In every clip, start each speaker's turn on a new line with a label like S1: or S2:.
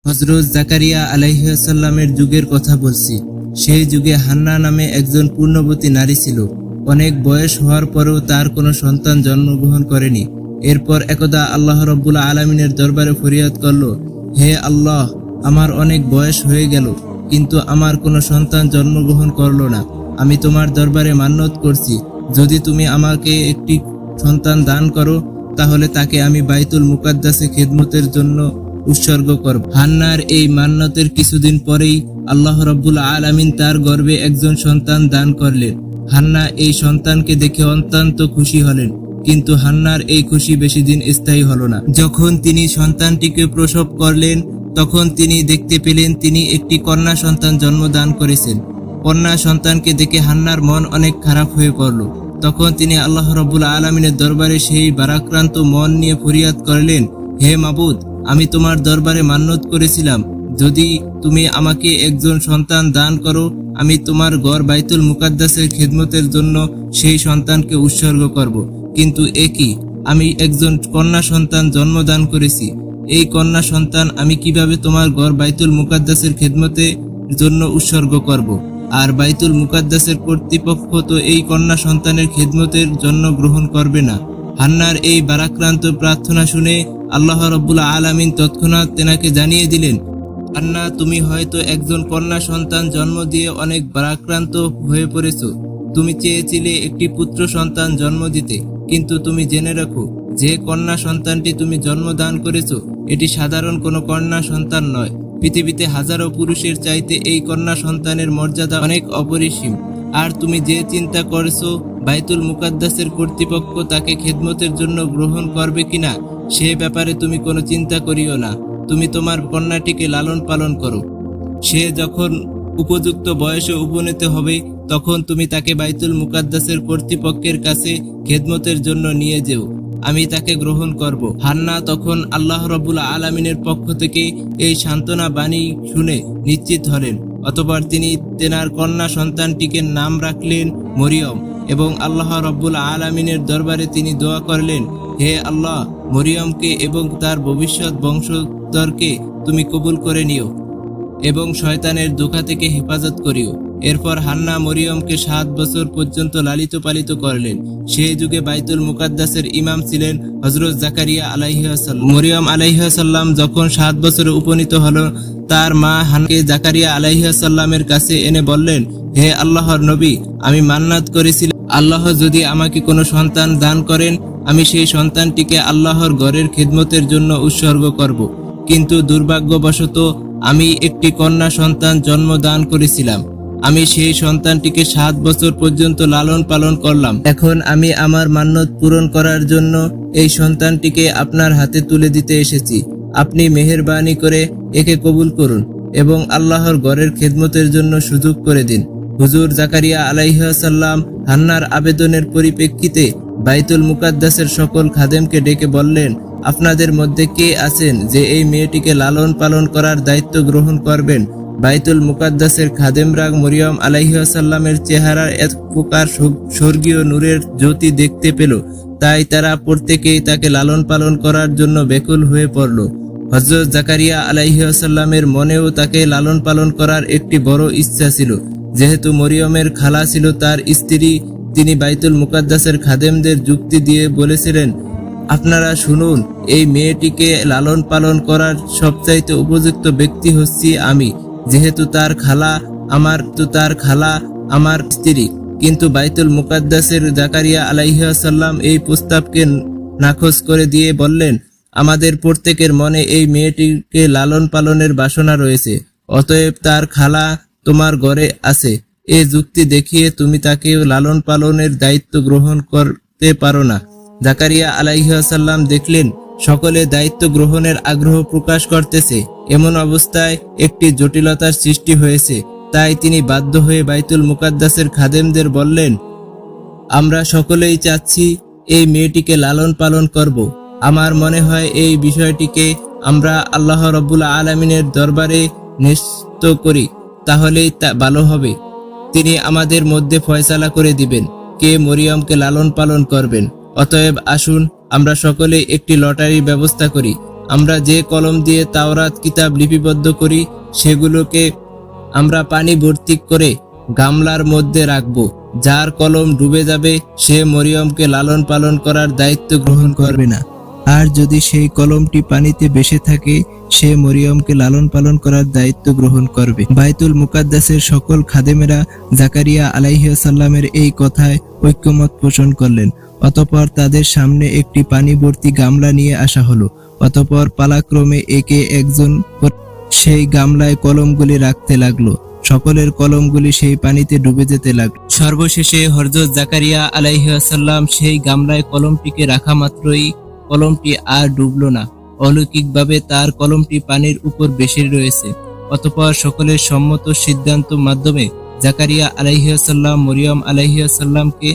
S1: হযরত জাকারিয়া আলাইহিস সালামের যুগের কথা বলছি। সেই যুগে হান্না নামে একজন পূর্ণবতী নারী ছিল। অনেক বয়স হওয়ার পরেও তার কোনো সন্তান জন্মগ্রহণ করেনি। এরপর একদা আল্লাহ রাব্বুল আলামিনের দরবারে ফরিয়াদ করল, হে আল্লাহ, আমার অনেক বয়স হয়ে গেল, কিন্তু আমার কোনো সন্তান জন্মগ্রহণ করলো না। আমি তোমার দরবারে মান্নত করছি, যদি তুমি আমাকে একটি সন্তান দান করো, তাহলে তাকে আমি বাইতুল মুকাদ্দাসে খেদমতের জন্য উৎসর্গ করব। হান্নার এই মান্নতের কিছুদিন পরেই আল্লাহ রাব্বুল আলামিন তার গর্ভে একজন সন্তান দান করলেন। হান্না এই সন্তানকে দেখে অত্যন্ত খুশি হলেন, কিন্তু হান্নার এই খুশি বেশি দিন স্থায়ী হলো না। যখন তিনি সন্তানটিকে প্রসব করলেন, তখন তিনি দেখতে পেলেন তিনি একটি কন্যা সন্তান জন্মদান করেছেন। কন্যা সন্তানকে দেখে হান্নার মন অনেক খারাপ হয়ে পড়ল। তখন তিনি আল্লাহ রাব্বুল আলামিনের দরবারে সেই ভারাক্রান্ত মন নিয়ে ফরিয়াদ করলেন, হে মাবুদ, আমি তোমার দরবারে মান্নত করেছিলাম, যদি তুমি আমাকে একজন সন্তান দান করো, আমি তোমার ঘর বাইতুল মুকাদ্দাসের খেদমতের জন্য সেই সন্তানকে উৎসর্গ করব। কিন্তু একই, আমি একজন কন্যা সন্তান জন্মদান করেছি। এই কন্যা সন্তান আমি কিভাবে তোমার ঘর বাইতুল মুকাদ্দাসের খেদমতের জন্য উৎসর্গ করব? আর বাইতুল মুকাদ্দাসের কর্তৃপক্ষ তো এই কন্যা সন্তানের খেদমতের জন্য গ্রহণ করবে না। হান্নার এই ভারাক্রান্ত প্রার্থনা শুনে আল্লাহ রাব্বুল আলামিন তৎক্ষণাৎ তেনাকে জানিয়ে দিলেন, হান্না, তুমি হয়তো একজন কন্যা সন্তান জন্ম দিয়ে অনেক ভারাক্রান্ত হয়ে পড়েছো। তুমি চেয়েছিলে একটি পুত্র সন্তান জন্ম দিতে, কিন্তু তুমি জেনে রাখো, যে কন্যা সন্তানটি তুমি জন্মদান করেছো, এটি সাধারণ কোনো কন্যা সন্তান নয়। পৃথিবীতে হাজারো পুরুষের চাইতে এই কন্যা সন্তানের মর্যাদা অনেক অপরিসীম। আর তুমি যে চিন্তা করছো বাইতুল মুকাদ্দাসের কর্তৃপক্ষ তাকে খেদমতের জন্য গ্রহণ করবে কিনা, সে ব্যাপারে তুমি কোনো চিন্তা করিও না। তুমি তোমার কন্যাটিকে লালন পালন করো। সে যখন উপযুক্ত বয়সে উপনীত হবে, তখন তুমি তাকে বাইতুল মুকাদ্দাসের কর্তৃপক্ষের কাছে খেদমতের জন্য নিয়ে যেও, আমি তাকে গ্রহণ করব। হান্না তখন আল্লাহ রাব্বুল আলামিনের পক্ষ থেকে এই সান্ত্বনা বাণী শুনে নিশ্চিত হলেন। অতঃপর তিনি তেনার কন্যা সন্তানটিকে নাম রাখলেন মরিয়ম, এবং আল্লাহ রাব্বুল আলামিনের দরবারে তিনি দোয়া করলেন, হে আল্লাহ, মরিয়মকে এবং তার ভবিষ্যৎ বংশধরকে তুমি কবুল করে নিও এবং শয়তানের ধোঁকা থেকে হেফাজত করিও। এরপর হান্না মরিয়মকে 7 বছর পর্যন্ত লালিত পালিত করলেন। সেই যুগে বাইতুল মুকাদ্দাসের ইমাম ছিলেন হযরত জাকারিয়া আলাইহিস সালাম। মরিয়ম আলাইহিস সালাম যখন 7 বছরে উপনীত হলো, তার মা হান্নাকে জাকারিয়া আলাইহিস সালামের কাছে এনে বললেন, হে আল্লাহর নবী, আমি মান্নাত করেছিলাম, আল্লাহ যদি আমাকে কোনো সন্তান দান করেন, আমি সেই সন্তানটিকে আল্লাহর ঘরের খেদমতের জন্য উৎসর্গ করব। কিন্তু দুর্ভাগ্যবশত আমি একটি কন্যা সন্তান জন্মদান করেছিলাম। আমি সেই সন্তানটিকে 7 বছর পর্যন্ত লালন পালন করলাম। এখন আমি আমার মান্নত পূরণ করার জন্য এই সন্তানটিকে আপনার হাতে তুলে দিতে এসেছি। আপনি মেহেরবানি করে একে কবুল করুন এবং আল্লাহর ঘরের খেদমতের জন্য সুযোগ করে দিন। হুজুর জাকারিয়া আলাইহিস সালাম হান্নার আবেদনের পরিপ্রেক্ষিতে বাইতুল মুকাদ্দাসের সকল খাদেমকে ডেকে বললেন, আপনাদের মধ্যে কে আছেন যে এই মেয়েটিকে লালন পালন করার দায়িত্ব গ্রহণ করবেন? বাইতুল মুকাদ্দাসের খাদেমরা মরিয়ম আলাইহিস সালামের চেহারার এক প্রকার স্বর্গীয় নূরের জ্যোতি দেখতে পেল, তাই তারা প্রত্যেকেই তাকে লালন পালন করার জন্য ব্যাকুল হয়ে পড়ল। হযরত জাকারিয়া আলাইহিস সালামের মনেও তাকে লালন পালন করার একটি বড় ইচ্ছা ছিল। যেহেতু মরিয়মের খালা ছিল তার স্ত্রী, তিনি বাইতুল মুকাদ্দাসের খাদেমদের যুক্তি দিয়ে বলেছিলেন, আপনারা শুনুন, এই মেয়েটিকে লালন পালন করার সবচাইতে উপযুক্ত ব্যক্তি হচ্ছি আমি, যেহেতু তার খালা আমার স্ত্রী। কিন্তু বাইতুল মুকাদ্দাসের জাকারিয়া আলাইহিস সালাম এই প্রস্তাবকে নাকচ করে দিয়ে বললেন, আমাদের প্রত্যেকের মনে এই মেয়েটিকে লালন পালনের বাসনা রয়েছে, অতএব তার খালা তোমার ঘরে আছে। এই যুক্তি দেখিয়ে তুমি তাকে লালন পালনের দায়িত্ব গ্রহণ করতে পারো না। জাকারিয়া আলাইহিস সালাম দেখলেন সকলে দায়িত্ব গ্রহণের আগ্রহ প্রকাশ করতেছে, এমন অবস্থায় একটি জটিলতার সৃষ্টি হয়েছে। তাই তিনি বাধ্য হয়ে বাইতুল মুকাদ্দাসের খাদেমদের বললেন, আমরা সকলেই চাচ্ছি এই মেয়েটিকে লালন পালন করব। আমার মনে হয় এই বিষয়টিকে আমরা আল্লাহ রাব্বুল আলামিনের দরবারে নিশ্চিত করি, তাহলেই তা ভালো হবে। তিনি আমাদের মধ্যে ফয়সালা করে দিবেন কে মরিয়মকে লালন পালন করবেন। অতএব আসুন আমরা সকলে একটি লটারির ব্যবস্থা করি। আমরা যে কলম দিয়ে তাওরাত কিতাব লিপিবদ্ধ করি সেগুলোকে আমরা পানি ভর্তি করে গামলার মধ্যে রাখবো। যার কলম ডুবে যাবে সে মরিয়মকে লালন পালন করার দায়িত্ব গ্রহণ করবে না, আর যদি সেই কলমটি পানিতে ভেসে থাকে সে মরিয়মকে লালন পালন করার দায়িত্ব গ্রহণ করবে। বাইতুল মুকাদ্দাসের সকল খাদেমেরা জাকারিয়া আলাইহিস সালামের এই কথায় ঐক্যমত পোষণ করলেন। অতঃপর তাদের সামনে একটি পানি ভর্তি গামলা নিয়ে আসা হলো। অতঃপর পালাক্রমে একে একজন সেই গামলায় কলমগুলি রাখতে লাগলো। সকলের কলমগুলি সেই পানিতে ডুবে যেতে লাগলো। সর্বশেষে হযরত জাকারিয়া আলাইহিস সালাম সেই গামলায় কলমটিকে রাখা মাত্রই কলমটি আর ডুবলো না। অলৌকিকভাবে তার কলমটি পানির উপর ভেসে রয়েছে। অতঃপর সকলের সম্মত সিদ্ধান্ত মাধ্যমে জাকারিয়া আলাইহিস সালাম মরিয়ম আলাইহিস সালামকে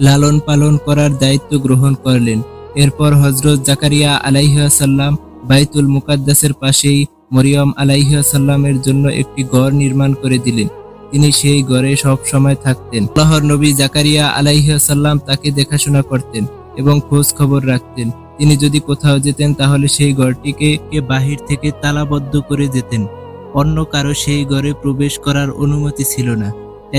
S1: লালন পালন করার দায়িত্ব গ্রহণ করলেন। এরপর হযরত জাকারিয়া আলাইহিস সালাম বাইতুল মুকাদ্দাসের পাশেই মরিয়ম আলাইহিস সালামের জন্য একটি ঘর নির্মাণ করে দিলেন। তিনি সেই ঘরে সব সময় থাকতেন। আল্লাহর নবী জাকারিয়া আলাইহিস সালাম তাকে দেখাশোনা করতেন এবং খোঁজ খবর রাখতেন। তিনি যদি কোথাও যেতেন তাহলে সেই ঘরটিকে বাহির থেকে তালাবদ্ধ করে যেতেন। অন্য কারো সেই ঘরে প্রবেশ করার অনুমতি ছিল না।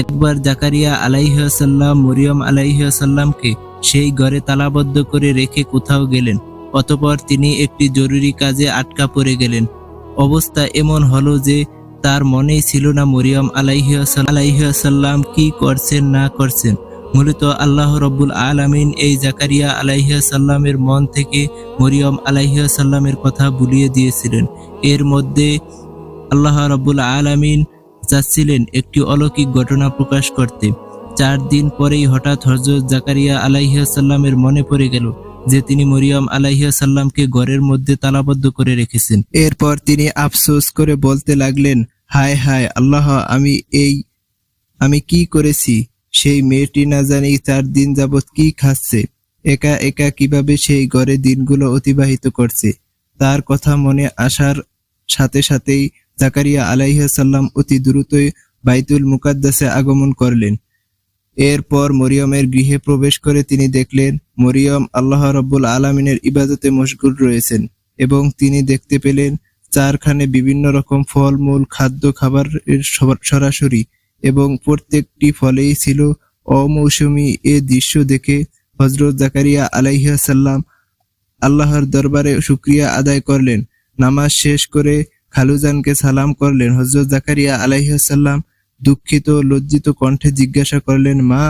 S1: একবার জাকারিয়া আলাইহিস সালাম মরিয়ম আলাইহিস সালামকে সেই ঘরে তালাবদ্ধ করে রেখে কোথাও গেলেন। অতঃপর তিনি একটি জরুরি কাজে আটকা পড়ে গেলেন। অবস্থা এমন হলো যে তার মনেই ছিল না মরিয়ম আলাইহিস সালাম কি করছেন না করছেন। মূলত আল্লাহ রাব্বুল আলামিন এই জাকারিয়া আলাইহিস সালামের মন থেকে মরিয়ম আলাইহিস সালামের কথা ভুলিয়ে দিয়েছিলেন। এর মধ্যে আল্লাহ রাব্বুল আলামিন চাচ্ছিলেন একটি অলৌকিক ঘটনা প্রকাশ করতে। 4 দিন পরেই হঠাৎ হযরত জাকারিয়া আলাইহিস সালামের মনে পড়ে গেল যে তিনি মরিয়ম আলাইহিস সালামকে ঘরের মধ্যে তালাবদ্ধ করে রেখেছেন। এরপর তিনি আফসোস করে বলতে লাগলেন, হায় হায় আল্লাহ, আমি কি করেছি? সেই মেয়েটি না জানি 4 দিন যাবৎ কি খাচ্ছে, একা একা কিভাবে সেই ঘরে দিনগুলো অতিবাহিত করছে। তার কথা মনে আসার সাথে সাথেই জাকারিয়া আলাইহিস সালাম অতি দ্রুতই বাইতুল মুকাদ্দাসে আগমন করলেন। এরপর মরিয়মের গৃহে প্রবেশ করে তিনি দেখলেন মরিয়ম আল্লাহ রাব্বুল আলামিনের ইবাদতে মশগুল রয়েছেন এবং তিনি দেখতে পেলেন চারখানে বিভিন্ন রকম ফলমূল খাদ্য খাবারের সরাসরি এবং প্রত্যেকটি ফলেই ছিল অমৌসুমী। এ দৃশ্য দেখে হযরত জাকারিয়া আলাইহিস সালাম আল্লাহর দরবারে শুকরিয়া আদায় করলেন। নামাজ শেষ করে খালুজানকে সালাম করলেন। হযরত জাকারিয়া আলাইহিস সালাম দুঃখিত লজ্জিত কণ্ঠে জিজ্ঞাসা করলেন, মা,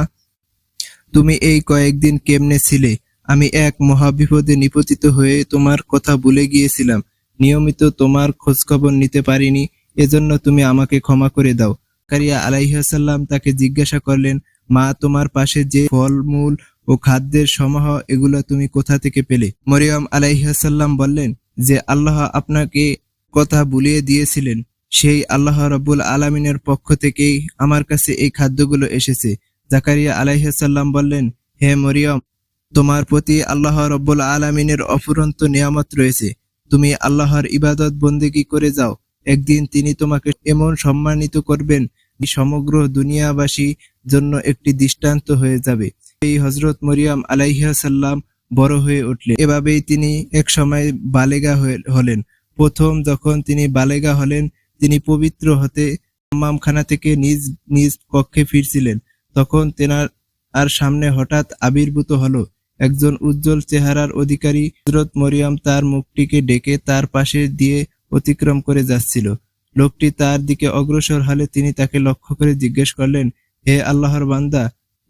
S1: তুমি এই কয়েকদিন কেমনে ছিলে? আমি এক মহাবিপদে নিপতিত হয়ে তোমার কথা ভুলে গিয়েছিলাম। নিয়মিত তোমার খোঁজখবর নিতে পারিনি, এজন্য তুমি আমাকে ক্ষমা করে দাও। জাকারিয়া আলাইহিস সালাম তাকে জিজ্ঞাসা করলেন, মা, তোমার পাশে যে ফলমূল ও খাদ্যের সমাহ, এগুলো তুমি কোথা থেকে পেলে? মরিয়ম আলাইহিস সালাম বললেন যে আল্লাহ আপনাকে কথা ভুলিয়ে দিয়েছিলেন, সেই আল্লাহ রাব্বুল আলামিনের পক্ষ থেকেই আমার কাছে এই খাদ্যগুলো এসেছে। জাকারিয়া আলাইহিস সালাম বললেন, হে মরিয়ম, তোমার প্রতি আল্লাহ রাব্বুল আলামিনের অফুরন্ত নিয়ামত রয়েছে। তুমি আল্লাহর ইবাদত বন্দেগী করে যাও, একদিন তিনি তোমাকে এমন সম্মানিত করবেন সমগ্র দুনিয়াবাসী জন্য একটি দৃষ্টান্ত হয়ে যাবে। এই হযরত মরিয়ম আলাইহিস সালাম বড় হয়ে উঠলেন। এভাবেই তিনি এক সময় বালেগা হলেন। প্রথম যখন তিনি বালেগা হলেন, তিনি পবিত্র হতে হাম্মামখানা থেকে নিজ নিজ কক্ষে ফিরছিলেন। তখন তেনার সামনে হঠাৎ আবির্ভূত হলো একজন উজ্জ্বল চেহারার অধিকারী। হযরত মরিয়ম তার মুখটিকে ডেকে তার পাশে দিয়ে অতিক্রম করে যাচ্ছিল। লোকটি তার দিকে অগ্রসর হলে তিনি তাকে লক্ষ্য করে জিজ্ঞেস করলেন, হে আল্লাহর বান্দা,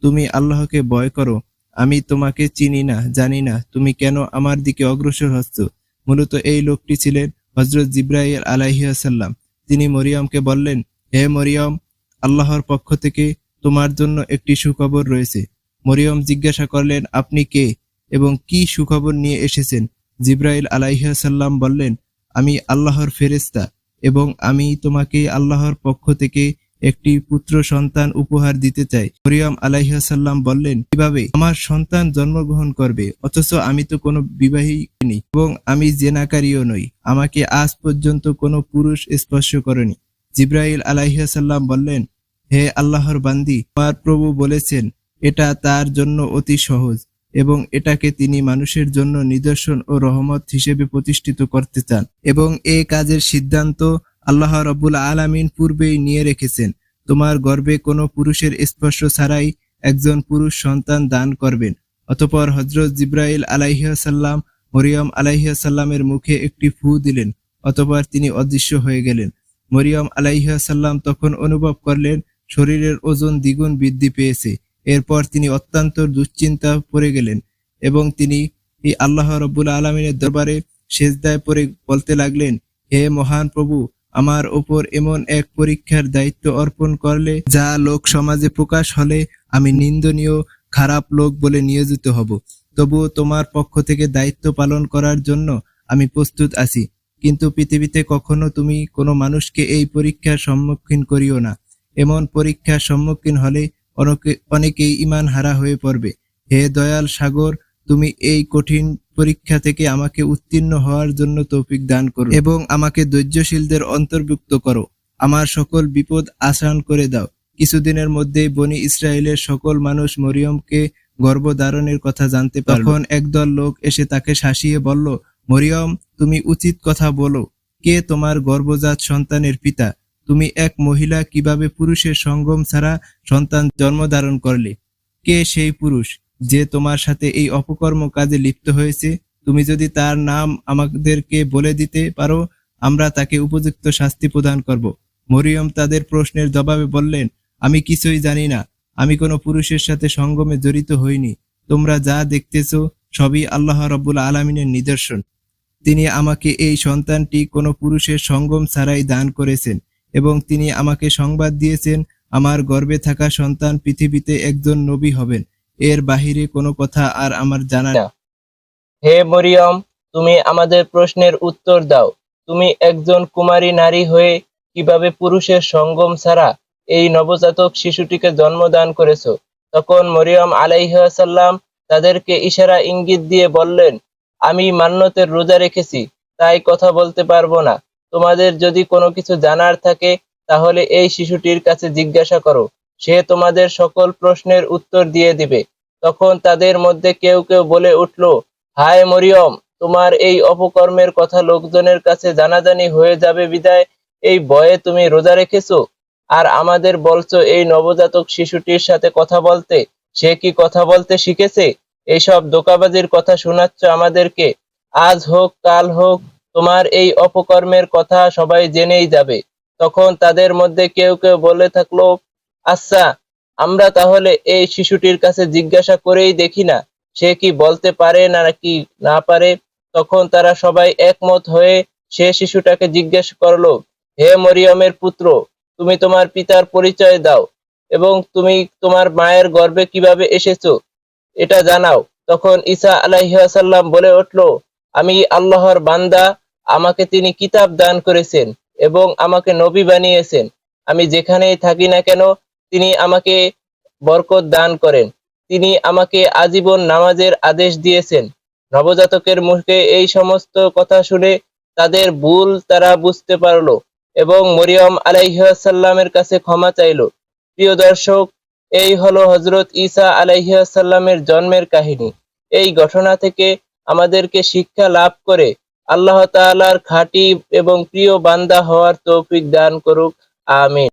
S1: তুমি আল্লাহকে ভয় করো। আমি তোমাকে চিনি না, জানি না তুমি কেন আমার দিকে অগ্রসর হচ্ছ। মূলত এই লোকটি ছিলেন হযরত জিবরাইল আলাইহিস সালাম। তিনি মরিয়মকে বললেন, হে মরিয়ম, আল্লাহর পক্ষ থেকে তোমার জন্য একটি সুখবর রয়েছে। মরিয়ম জিজ্ঞাসা করলেন, আপনি কে এবং কি সুখবর নিয়ে এসেছেন? জিবরাইল আলাইহিস সালাম বললেন, আমি আল্লাহর ফেরেশতা এবং আমি তোমাকে আল্লাহর পক্ষ থেকে একটি পুত্র সন্তান উপহার দিতে চাই। মরিয়ম আলাইহিস সালাম বললেন, কিভাবে আমার সন্তান জন্মগ্রহণ করবে, অথচ আমি তো কোনো বিবাহী নই এবং আমি জেনাকারীও নই, আমাকে আজ পর্যন্ত কোনো পুরুষ স্পর্শ করেনি। জিবরাইল আলাইহিস সালাম বললেন, হে আল্লাহর বান্দি, তোমার প্রভু বলেছেন এটা তার জন্য অতি সহজ। এবং এটাকে তিনি মানুষের জন্য নিদর্শন ও রহমত হিসেবে প্রতিষ্ঠিত করতে চান এবং এই কাজের সিদ্ধান্ত আল্লাহ রাব্বুল আলামিন পূর্বেই নিয়ে রেখেছেন। তোমার গর্ভে কোনো পুরুষের স্পর্শ ছাড়াই একজন পুরুষ সন্তান দান করবেন। অতঃপর হযরত জিবরাইল আলাইহিস সালাম মরিয়ম আলাইহিস সালামের মুখে একটি ফু দিলেন। অতঃপর তিনি অদৃশ্য হয়ে গেলেন। মরিয়ম আলাইহিস সালাম তখন অনুভব করলেন শরীরের ওজন দ্বিগুণ বৃদ্ধি পেয়েছে। এরপর তিনি অত্যন্ত দুশ্চিন্তা পড়ে গেলেন এবং তিনি এই আল্লাহ রাব্বুল আলামিনের দরবারে সেজদায় পড়ে বলতে লাগলেন, হে মহান প্রভু, আমার ওপর এমন এক পরীক্ষার দায়িত্ব অর্পণ করলে যা লোক সমাজে প্রকাশ হলে আমি নিন্দনীয় খারাপ লোক বলে নিয়োজিত হব। তবুও তোমার পক্ষ থেকে দায়িত্ব পালন করার জন্য আমি প্রস্তুত আছি। কিন্তু পৃথিবীতে কখনো তুমি কোনো মানুষকে এই পরীক্ষার সম্মুখীন করিও না। এমন পরীক্ষার সম্মুখীন হলে অনেকেই ঈমান হারা হয়ে পড়বে। হে দয়াল সাগর, তুমি এই কঠিন পরীক্ষা থেকে আমাকে উত্তীর্ণ হওয়ার জন্য তৌফিক দান করো এবং আমাকে ধৈর্যশীলদের অন্তর্ভুক্ত করো। আমার সকল বিপদ আসান করে দাও। কিছুদিনের মধ্যেই বনি ইসরায়েলের সকল মানুষ মরিয়মকে গর্ভধারণের কথা জানতে পারল। তখন একদল লোক এসে তাকে শাসিয়ে বলল, মরিয়ম, তুমি উচিত কথা বলো। কে তোমার গর্ভজাত সন্তানের পিতা? তুমি এক মহিলা কিভাবে পুরুষের সঙ্গম ছাড়া সন্তান জন্মধারণ করলে? কে সেই পুরুষ যে তোমার সাথে এই অপকর্ম কাজে লিপ্ত হয়েছে? তুমি যদি তার নাম আমাদেরকে বলে দিতে পারো, আমরা তাকে উপযুক্ত শাস্তি প্রদান করব। মরিয়ম তাদের প্রশ্নের জবাবে বললেন, আমি কিছুই জানি না। আমি কোনো পুরুষের সাথে সঙ্গমে জড়িত হইনি। তোমরা যা দেখতেছ সবই আল্লাহ রাব্বুল আলামিনের নিদর্শন। তিনি আমাকে এই সন্তানটি কোনো পুরুষের সঙ্গম ছাড়াই দান করেছেন এবং তিনি আমাকে সংবাদ দিয়েছেন আমার গর্ভে থাকা সন্তান পৃথিবীতে একজন নবী হবেন। এর বাহিরে কোনো কথা আর আমার জানা নেই।
S2: হে মরিয়ম, তুমি আমাদের প্রশ্নের উত্তর দাও। তুমি একজন কুমারী নারী হয়ে কিভাবে পুরুষের সঙ্গম ছাড়া এই নবজাতক শিশুটিকে জন্মদান করেছো? তখন মরিয়ম আলাইহিস সালাম তাদেরকে ইশারা ইঙ্গিত দিয়ে বললেন, আমি মান্যতের রোজা রেখেছি, তাই কথা বলতে পারবো না। তোমাদের যদি কোনো কিছু জানার থাকে তাহলে এই শিশুটির কাছে জিজ্ঞাসা করো, সে তোমাদের সকল প্রশ্নের উত্তর দিয়ে দিবে। তখন তাদের মধ্যে কেউ কেউ বলে উঠল, হায় মরিয়ম, তোমার এই অপকর্মের কথা লোকজনের কাছে জানাজানি হয়ে যাবে বিদায় এই ভয়ে তুমি রোজা রেখেছো, আর আমাদের বলছো এই নবজাতক শিশুটির সাথে কথা বলতে। সে কি কথা বলতে শিখেছে? এইসব ধোঁকাবাজির কথা শোনাচ্ছ আমাদেরকে। আজ হোক কাল হোক তোমার এই অপকর্মের কথা সবাই জেনেই যাবে। তখন তাদের মধ্যে কেউ কেউ বলে থাকলো, আচ্ছা, আমরা তাহলে এই শিশুটির কাছে জিজ্ঞাসা করেই দেখি না, সে কি বলতে পারে নাকি না পারে। তখন তারা সবাই একমত হয়ে সে শিশুটাকে জিজ্ঞেস করলো, হে মরিয়মের পুত্র, তুমি তোমার পিতার পরিচয় দাও এবং তুমি তোমার মায়ের গর্ভে কিভাবে এসেছো এটা জানাও। তখন ঈসা আলাইহিস সালাম বলে উঠল, আমি আল্লাহর বান্দা, আমাকে তিনি কিতাব দান করেছেন এবং আমাকে নবী বানিয়েছেন। আমি যেখানেই থাকি না কেন তিনি আমাকে বরকত দান করেন। তিনি আমাকে আজীবন নামাজের আদেশ দিয়েছেন। নবজাতকের মুখে এই সমস্ত কথা শুনে তাদের ভুল তারা বুঝতে পারলো এবং মরিয়ম আলাইহিস সালামের কাছে ক্ষমা চাইল। প্রিয় দর্শক, এই হলো হযরত ঈসা আলাইহিস সালামের জন্মের কাহিনী। এই ঘটনা থেকে আমাদেরকে শিক্ষা লাভ করে আল্লাহ তাআলার খাঁটি এবং প্রিয় বান্দা হওয়ার তৌফিক দান করুক। আমিন।